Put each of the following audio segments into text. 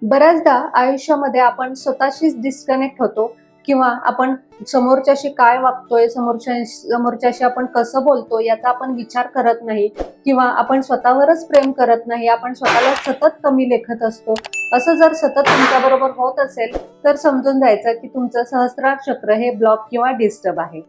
बऱ्याचदा आयुष्यामध्ये आपण स्वतःशीच डिस्कनेक्ट होतो किंवा आपण समोरच्याशी काय वागतोय, समोरच्याशी आपण कसं बोलतो याचा आपण विचार करत नाही किंवा आपण स्वतःवरच प्रेम करत नाही. आपण स्वतःला सतत कमी लेखत असतो. असं जर सतत तुमच्याबरोबर होत असेल तर समजून जायचं की तुमचं सहस्त्रार चक्र हे ब्लॉक किंवा डिस्टर्ब आहे.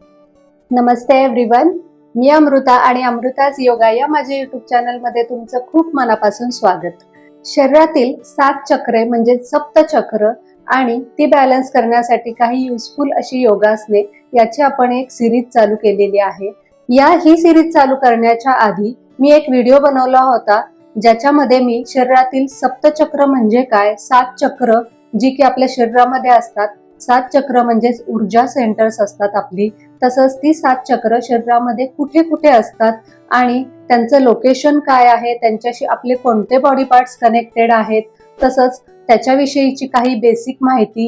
नमस्ते एव्हरीवन, मी अमृता आणि अमृताज योगा या माझ्या युट्यूब चॅनलमध्ये तुमचं खूप मनापासून स्वागत. शरीरातील 7 चक्रे म्हणजे सप्तचक्र आणि ती बॅलन्स करण्यासाठी काही युजफुल अशी योगासने याची आपण एक सिरीज चालू केलेली आहे. ही सिरीज चालू करण्याच्या आधी मी एक व्हिडिओ बनवला होता ज्याच्यामध्ये मी शरीरातील सप्तचक्र म्हणजे काय, 7 चक्र जी की आपल्या शरीरामध्ये असतात, 7 चक्र म्हणजे ऊर्जा सेंटर्स असतात आपली, तसंच ती 7 चक्र शरीरामध्ये कुठे कुठे असतात आणि त्यांचं लोकेशन काय आहे, त्यांच्याशी आपले कोणते बॉडी पार्ट्स कनेक्टेड आहेत, तसंच त्याच्याविषयीची काही बेसिक माहिती,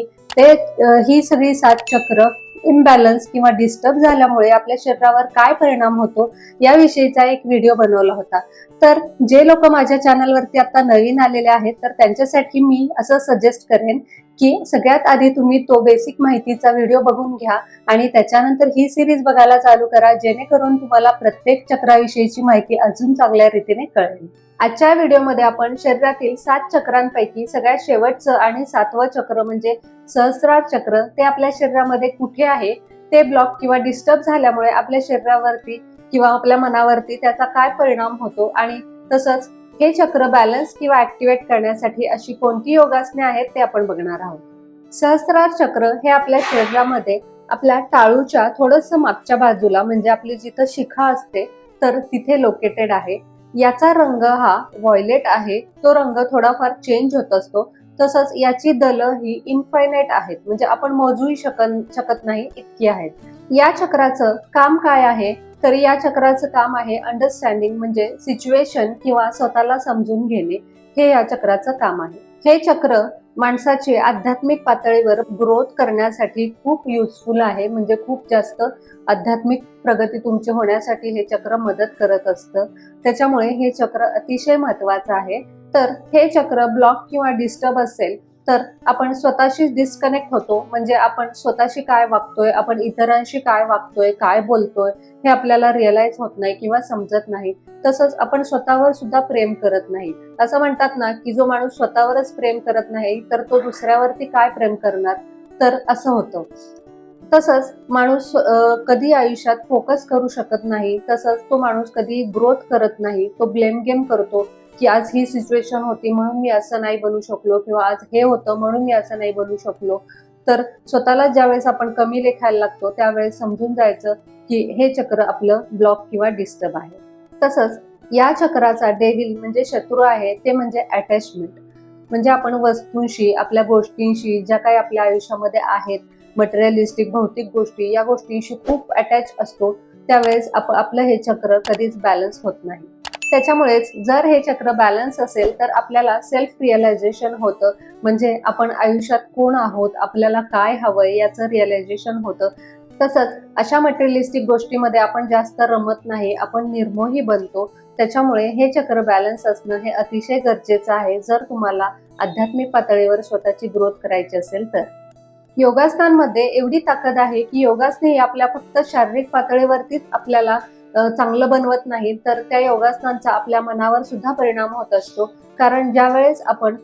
ही सगळी 7 चक्र इम्बॅलन्स किंवा डिस्टर्ब झाल्यामुळे आपल्या शरीरावर काय परिणाम होतो याविषयीचा एक व्हिडिओ बनवला होता. तर जे लोक माझ्या चॅनलवरती आता नवीन आलेले आहेत तर त्यांच्यासाठी मी असं सजेस्ट करेन की सगळ्यात आधी तुम्ही तो बेसिक माहितीचा व्हिडिओ बघून घ्या आणि त्याच्यानंतर ही सिरीज बघायला चालू करा, जेणेकरून तुम्हाला प्रत्येक चक्राविषयीची माहिती अजून चांगल्या रीतीने कळेल. आजच्या व्हिडिओमध्ये आपण शरीरातील 7 चक्रांपैकी सगळ्यात शेवटचं आणि 7वं चक्र म्हणजे सहस्त्रार चक्र ते आपल्या शरीरामध्ये कुठे आहे, ते ब्लॉक किंवा डिस्टर्ब झाल्यामुळे आपल्या शरीरावरती किंवा आपल्या मनावरती त्याचा काय परिणाम होतो आणि तसंच हे चक्र बॅलन्स किंवा ऍक्टिव्हेट करण्यासाठी अशी कोणती योगासने आहेत ते आपण बघणार आहोत. सहस्त्रार चक्र हे आपल्या शरीरामध्ये आपल्या टाळूच्या थोडस मागच्या बाजूला म्हणजे आपली जिथं शिखा असते तर तिथे लोकेटेड आहे. याचा रंग हा व्हायलेट आहे. तो रंग थोडाफार चेंज होत असतो. तसंच याची दलं ही इनफायनाईट आहेत, म्हणजे आपण मोजूही शकत नाही इतकी आहेत. या चक्राचं काम काय आहे तर या चक्राचं काम आहे अंडरस्टँडिंग म्हणजे सिच्युएशन किंवा स्वतःला समजून घेणे, हे या चक्राचं काम आहे. हे चक्र माणसाची आध्यात्मिक पातळीवर ग्रोथ करण्यासाठी खूप युजफुल आहे, म्हणजे खूप जास्त आध्यात्मिक प्रगती तुमची होण्यासाठी हे चक्र मदत करत असतं. त्याच्यामुळे हे चक्र अतिशय महत्वाचं आहे. तर हे चक्र ब्लॉक किंवा डिस्टर्ब असेल तर आपण स्वतःशी डिस्कनेक्ट होतो, म्हणजे आपण स्वतःशी काय वागतोय, आपण इतरांशी काय वागतोय, काय बोलतोय हे आपल्याला रिअलाइज होत नाही किंवा समजत नाही. तसंच आपण स्वतःवर सुद्धा प्रेम करत नाही. असं म्हणतात ना की जो माणूस स्वतःवरच प्रेम करत नाही तर तो दुसऱ्यावरती काय प्रेम करणार, तर असं होतं. तसंच माणूस कधी आयुष्यात फोकस करू शकत नाही. तसंच तो माणूस कधी ग्रोथ करत नाही. तो ब्लेम गेम करतो की आज ही सिच्युएशन होती म्हणून मी असं नाही बनू शकलो किंवा आज हे होतं म्हणून मी असं नाही बनू शकलो. तर स्वतःला ज्यावेळेस आपण कमी लेखायला लागतो त्यावेळेस समजून जायचं की हे चक्र आपलं ब्लॉक किंवा डिस्टर्ब आहे. तसंच या चक्राचा डेव्हिल म्हणजे शत्रू आहे ते म्हणजे अटॅचमेंट, म्हणजे आपण वस्तूंशी, आपल्या गोष्टींशी ज्या काही आपल्या आयुष्यामध्ये आहेत, मटेरियलिस्टिक भौतिक गोष्टी, या गोष्टींशी खूप अटॅच असतो. त्यावेळेस आपलं हे चक्र कधीच बॅलन्स होत नाही. त्याच्यामुळेच जर हे चक्र बॅलन्स असेल तर आपल्याला सेल्फ रिअलायझेशन होतं, म्हणजे आपण आयुष्यात कोण आहोत, आपल्याला काय हवंय याचं रिअलायझेशन होतं. तसंच अशा मटेरियलिस्टिक गोष्टीमध्ये आपण जास्त रमत नाही, आपण निर्मोही बनतो. त्याच्यामुळे हे चक्र बॅलन्स असणं हे अतिशय गरजेचं आहे जर तुम्हाला आध्यात्मिक पातळीवर स्वतःची ग्रोथ करायची असेल तर. योगासनांमध्ये एवढी ताकद आहे की योगासने ही आपल्या फक्त शारीरिक पातळीवरतीच आपल्याला चांगलं बनवत नाही, तर त्या योगासनांचा आपल्या मनावर सुद्धा परिणाम होत असतो. कारण ज्या वेळेस आपण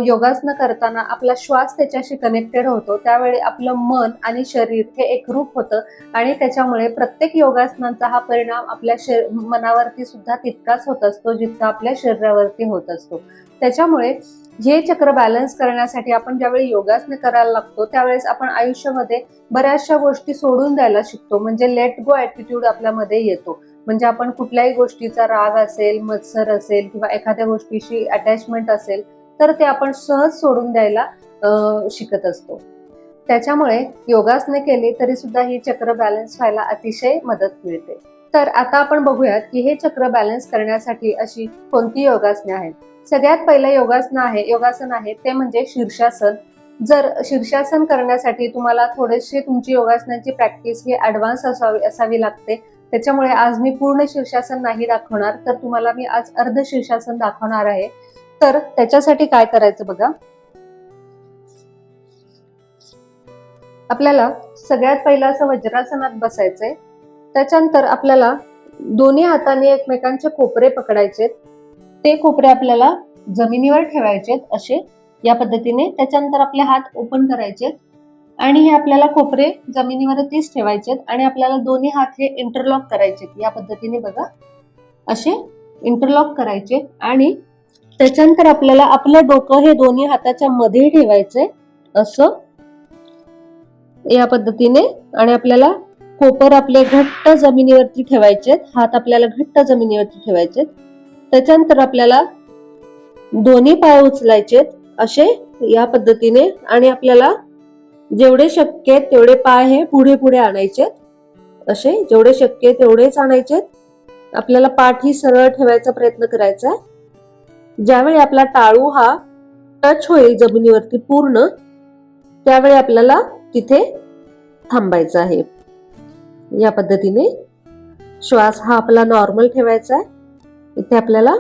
योगासनं करताना आपला श्वास त्याच्याशी कनेक्टेड होतो त्यावेळी आपलं मन आणि शरीर हे एकरूप होतं आणि त्याच्यामुळे प्रत्येक योगासनांचा हा परिणाम आपल्या मनावरती सुद्धा तितकाच होत असतो जितका आपल्या शरीरावरती होत असतो. त्याच्यामुळे हे चक्र बॅलन्स करण्यासाठी आपण ज्यावेळी योगासने करायला लागतो त्यावेळेस आपण आयुष्यामध्ये बऱ्याचशा गोष्टी सोडून द्यायला शिकतो, म्हणजे लेट गो ॲटिट्यूड आपल्यामध्ये येतो. म्हणजे आपण कुठल्याही गोष्टीचा राग असेल, मत्सर असेल किंवा एखाद्या गोष्टीशी अटॅचमेंट असेल तर ते आपण सहज सोडून द्यायला शिकत असतो. त्याच्यामुळे योगासने केली तरी सुद्धा ही चक्र बॅलन्स व्हायला अतिशय मदत मिळते. तर आता आपण बघूयात की हे चक्र बॅलन्स करण्यासाठी अशी कोणती योगासने आहेत. सगळ्यात पहिलं योगासन आहे ते म्हणजे शीर्षासन. जर शीर्षासन करण्यासाठी तुम्हाला थोडीशी तुमची योगासनांची प्रॅक्टिस ही ॲडव्हान्स असावी लागते. त्याच्यामुळे आज मी पूर्ण शीर्षासन नाही दाखवणार, तर तुम्हाला मी आज अर्ध शीर्षासन दाखवणार आहे. तर त्याच्यासाठी काय करायचं बघा. आपल्याला सगळ्यात पहिला असं वज्रासनात बसायचंय. त्याच्यानंतर आपल्याला दोन्ही हाताने एकमेकांचे कोपरे पकडायचे. ते कोपरे आपल्याला जमिनीवर ठेवायचे असे या पद्धतीने. त्याच्यानंतर आपले हात ओपन करायचे आणि हे आपल्याला कोपरे जमिनीवरतीच ठेवायचे आणि आपल्याला दोन्ही हात हे इंटरलॉक करायचे या पद्धतीने. बघा, असे इंटरलॉक करायचे आणि त्याच्यानंतर आपल्याला आपलं डोकं हे दोन्ही हाताच्या मध्ये ठेवायचंय असं या पद्धतीने. आणि आपल्याला कोपर आपले घट्ट जमिनीवरती ठेवायचे, हात आपल्याला घट्ट जमिनीवरती ठेवायचे. त्याच्यानंतर आपल्याला दोन्ही पाय उचलायचे असे या पद्धतीने आणि आपल्याला जेवढे शक्य तेवढे पाय हे पुढे पुढे आणायचे. असे जेवढे शक्य तेवढेच आणायचे. आपल्याला पाठ ही सरळ ठेवायचा प्रयत्न करायचा. ज्यावेळी आपला टाळू हा टच होईल जमिनीवरती पूर्ण, त्यावेळी आपल्याला तिथे थांबायचं आहे. या पद्धतीने श्वास हा आपला नॉर्मल ठेवायचा आहे. इथे आपल्याला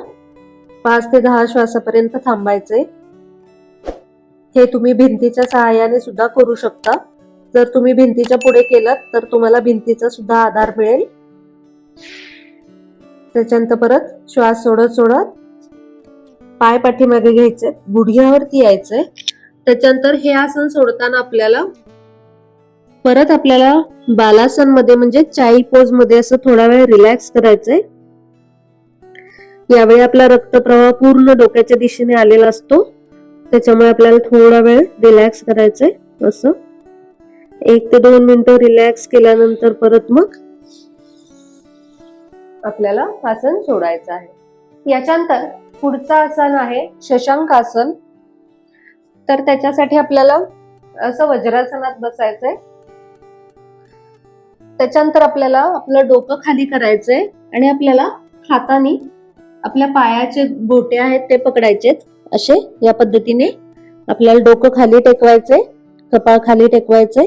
5 ते 10 श्वासापर्यंत थांबायचंय. हे तुम्ही भिंतीच्या सहाय्याने सुद्धा करू शकता. जर तुम्ही भिंतीच्या पुढे केलं तर तुम्हाला भिंतीचा सुद्धा आधार मिळेल. त्याच्यानंतर परत श्वास सोडत सोडत पाय पाठीमागे घ्यायचे, गुडघ्यावरती यायचंय. त्याच्यानंतर हे आसन सोडताना आपल्याला बालासन मध्ये म्हणजे चाइल्ड पोज मध्ये असं थोडा वेळ रिलॅक्स करायचंय. यावेळी आपला रक्तप्रवाह पूर्ण डोक्याच्या दिशेने आलेला असतो, त्याच्यामुळे आपल्याला थोडा वेळ रिलॅक्स करायचंय. असं 1 ते 2 मिनिटं रिलॅक्स केल्यानंतर परत मग आपल्याला आसन सोडायचं आहे. याच्यानंतर पुढचं आसन आहे शशांक आसन. तर त्याच्यासाठी आपल्याला असं वज्रासनात बसायचंय. त्याच्यानंतर आपल्याला आपलं डोकं खाली करायचंय आणि आपल्याला हाताने आपल्या पायाचे बोटे आहेत ते पकडायचे असे या पद्धतीने. आपल्याला डोकं खाली टेकवायचंय, कपाळ खाली टेकवायचंय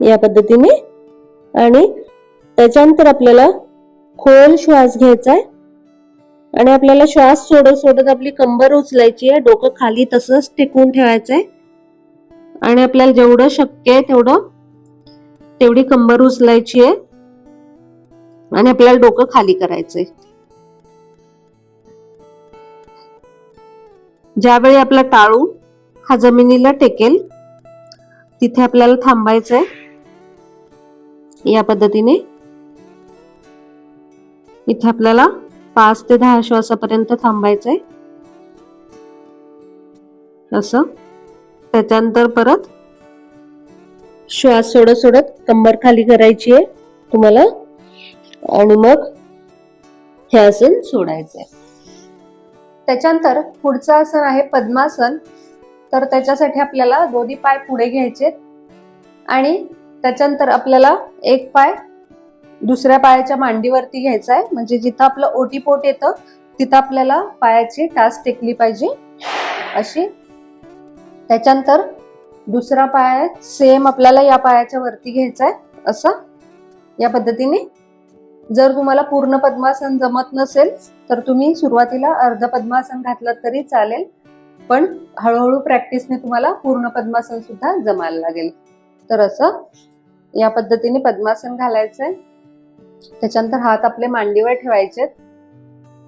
या पद्धतीने. आणि त्याच्यानंतर आपल्याला खोल श्वास घ्यायचा आहे आणि आपल्याला श्वास सोडत सोडत आपली कंबर उचलायची आहे. डोकं खाली तसंच टेकवून ठेवायचंय आणि आपल्याला जेवढं शक्य आहे तेवढी कंबर उचलायची आहे आणि आपल्याला डोकं खाली करायचंय. ज्यावेळी आपला टाळू हा जमिनीला टेकेल तिथे आपल्याला थांबायचंय या पद्धतीने. इथे आपल्याला 5 ते 10 श्वासापर्यंत थांबायचंय असं. त्याच्यानंतर परत श्वास सोडत सोडत कंबर खाली करायची आहे तुम्हाला आणि मग हे आसन सोडायचंय. त्याच्यानंतर पुढचं आसन आहे पद्मासन. तर त्याच्यासाठी आपल्याला दोन्ही पाय पुढे घ्यायचे आणि त्याच्यानंतर आपल्याला एक पाय दुसऱ्या पायाच्या मांडीवरती घ्यायचा आहे. म्हणजे जिथं आपलं ओटीपोट येतं तिथं आपल्याला पायाची टाच टेकली पाहिजे अशी. त्याच्यानंतर दुसरा पाय सेम आपल्याला या पायाच्या वरती घ्यायचा आहे असं या पद्धतीने. जर तुम्हाला पूर्ण पद्मासन जमत नसेल तर तुम्ही सुरुवातीला अर्ध पद्मासन घातलं तरी चालेल, पण हळूहळू प्रॅक्टिसने तुम्हाला पूर्ण पद्मासन सुद्धा जमायला लागेल. तर असं या पद्धतीने पद्मासन घालायचंय. त्याच्यानंतर हात आपले मांडीवर ठेवायचे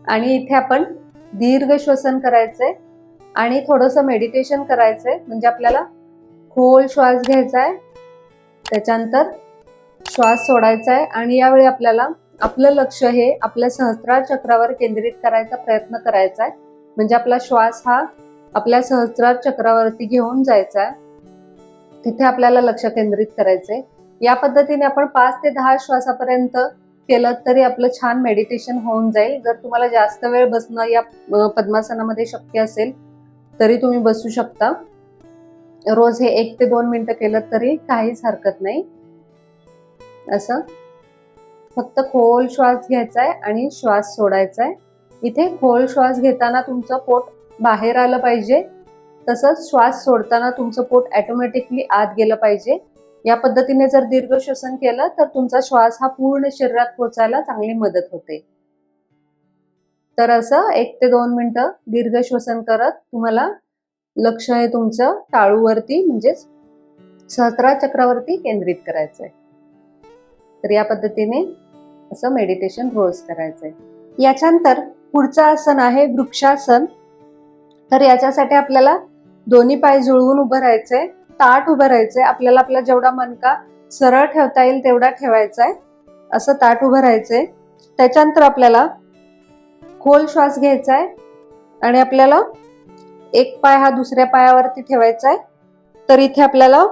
आणि इथे आपण दीर्घ श्वसन करायचंय आणि थोडंसं मेडिटेशन करायचंय. म्हणजे आपल्याला खोल श्वास घ्यायचा आहे, त्याच्यानंतर श्वास सोडायचा आहे आणि यावेळी आपल्याला आपलं लक्ष हे आपल्या सहस्त्रार चक्रावर केंद्रित करायचा प्रयत्न करायचा आहे. म्हणजे आपला श्वास हा आपल्या सहस्त्रार चक्रावरती घेऊन जायचा आहे, तिथे आपल्याला लक्ष केंद्रित करायचंय. या पद्धतीने आपण 5 ते 10 श्वासापर्यंत केलं तरी आपलं छान मेडिटेशन होऊन जाईल. जर तुम्हाला जास्त वेळ बसणं या पद्मासनामध्ये शक्य असेल तरी तुम्ही बसू शकता. रोज हे 1 ते 2 मिनिटं केलं तरी काहीच हरकत नाही. असं फक्त खोल श्वास घ्यायचा आहे आणि श्वास सोडायचा आहे. इथे खोल श्वास घेताना तुमचं पोट बाहेर आलं पाहिजे, तसंच श्वास सोडताना तुमचं पोट ऑटोमॅटिकली आत गेलं पाहिजे. या पद्धतीने जर दीर्घ श्वसन केलं तर तुमचा श्वास हा पूर्ण शरीरात पोचायला चांगली मदत होते. तर असं 1 ते 2 मिनिटं दीर्घ श्वसन करत तुम्हाला लक्ष आहे तुमचं टाळूवरती म्हणजेच सहस्त्रार चक्रावरती केंद्रित करायचंय. तर या पद्धतीने असं मेडिटेशन रोज करायचंय. याच्यानंतर पुढचं आसन आहे वृक्षासन. तर याच्यासाठी आपल्याला दोन्ही पाय जुळवून उभं राहायचंय, ताठ उभं राहायचंय. आपल्याला आपला जेवढा मणका सरळ ठेवता येईल तेवढा ठेवायचा आहे. असं ताठ उभं राहायचंय. त्याच्यानंतर आपल्याला खोल श्वास घ्यायचा आहे आणि आपल्याला एक पाय हा दुसऱ्या पायावरती ठेवायचा आहे. तर इथे आपल्याला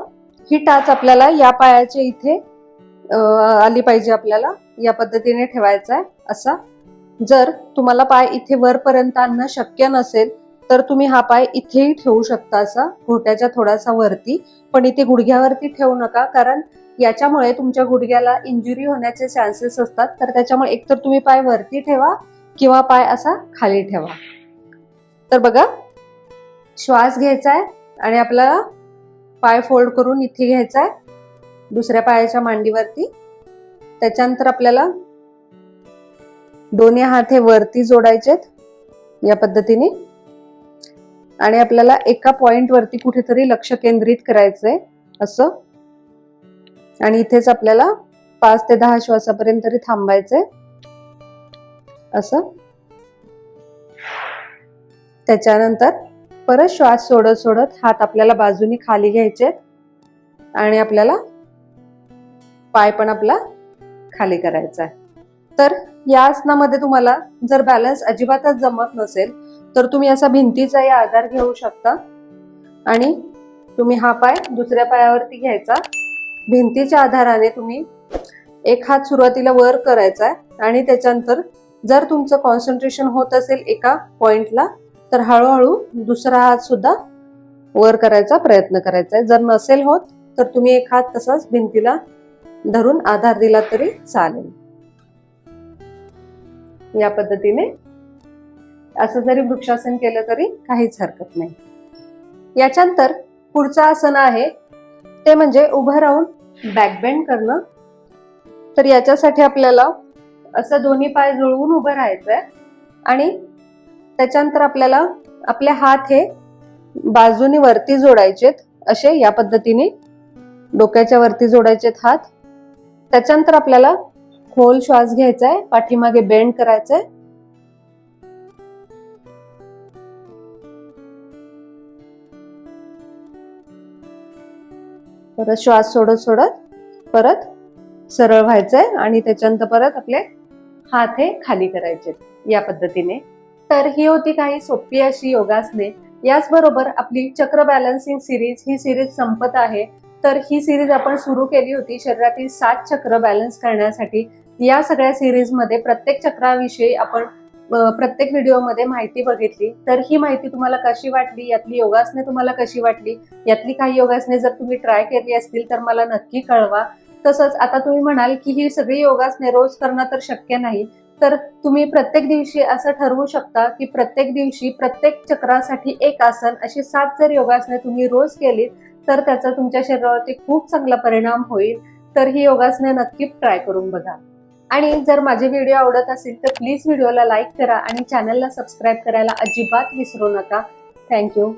ही टाच आपल्याला या पायाच्या इथे आली पाहिजे. आपल्याला या पद्धतीने ठेवायचा आहे. असा जर तुम्हाला पाय इथे वरपर्यंत आणणं शक्य नसेल तर तुम्ही हा पाय इथेही ठेवू शकता, असा घोट्याच्या थोडासा वरती. पण इथे गुडघ्यावरती ठेवू नका, कारण याच्यामुळे तुमच्या गुडघ्याला इंजुरी होण्याचे चान्सेस असतात. तर त्याच्यामुळे एकतर तुम्ही पाय वरती ठेवा किंवा पाय असा खाली ठेवा. तर बघा, श्वास घ्यायचा आहे आणि आपल्याला पाय फोल्ड करून इथे घ्यायचा आहे दुसऱ्या पायाच्या मांडीवरती. त्याच्यानंतर आपल्याला दोन्ही हात हे वरती जोडायचेत या पद्धतीने आणि आपल्याला एका पॉइंट वरती कुठेतरी लक्ष केंद्रित करायचंय असं. आणि इथेच आपल्याला 5 ते 10 श्वासापर्यंत तरी थांबायचंय असं. त्याच्यानंतर परत श्वास सोडत सोडत हात आपल्याला बाजूनी खाली घ्यायचे आणि आपल्याला पाय पण आपला खाली करायचा आहे. तर या आसनामध्ये तुम्हाला जर बॅलन्स अजिबातच जमत नसेल तर तुम्ही असा भिंतीचाही आधार घेऊ शकता आणि तुम्ही हा पाय दुसऱ्या पायावरती घ्यायचा. भिंतीच्या आधाराने तुम्ही एक हात सुरुवातीला वर करायचा आहे आणि त्याच्यानंतर जर तुमचं कॉन्सन्ट्रेशन होत असेल एका पॉइंटला तर हळूहळू दुसरा हात सुद्धा वर करायचा प्रयत्न करायचा आहे. जर नसेल होत तर तुम्ही एक हात तसाच भिंतीला धरून आधार दिला तरी चालेल. या पद्धतीने असं जरी वृक्षासन केलं तरी काहीच हरकत नाही. याच्यानंतर पुढचं आसन आहे ते म्हणजे उभं राहून बॅकबेंड करणं. तर याच्यासाठी आपल्याला असं दोन्ही पाय जुळवून उभं राहायचंय आणि त्याच्यानंतर आपल्याला आपले हात हे बाजूनी वरती जोडायचेत असे या पद्धतीने डोक्याच्या वरती जोडायचेत हात. त्याच्यानंतर आपल्याला खोल श्वास घ्यायचा आहे, पाठीमागे बेंड करायचंय. परत श्वास सोडत सोडत परत सरळ व्हायचंय आणि त्याच्यानंतर परत आपले हात हे खाली करायचे या पद्धतीने. तर ही होती काही सोपी अशी योगासने. याचबरोबर आपली चक्र बॅलन्सिंग सिरीज ही सिरीज संपत आहे. तर ही सिरीज आपण सुरू केली होती शरीरातील 7 चक्र बॅलन्स करण्यासाठी. या सगळ्या सिरीज मध्ये प्रत्येक चक्राविषयी आपण प्रत्येक व्हिडिओमध्ये माहिती बघितली. तर ही माहिती तुम्हाला कशी वाटली, यातली योगासने तुम्हाला कशी वाटली, यातली काही योगासने जर तुम्ही ट्राय केली असतील तर मला नक्की कळवा. तसंच आता तुम्ही म्हणाल की ही सगळी योगासने रोज करणं तर शक्य नाही, तर तुम्ही प्रत्येक दिवशी असं ठरवू शकता की प्रत्येक दिवशी प्रत्येक चक्रासाठी एक आसन, अशी 7 जर योगासने तुम्ही रोज केलीत तर त्याचा तुमच्या शरीरावरती खूप चांगला परिणाम होईल. तर ही योगासने नक्की ट्राय करून बघा. आणि जर माझे व्हिडिओ आवडत असेल तर प्लीज व्हिडिओला लाईक करा आणि चॅनलला सबस्क्राईब करायला अजिबात विसरू नका. थँक्यू.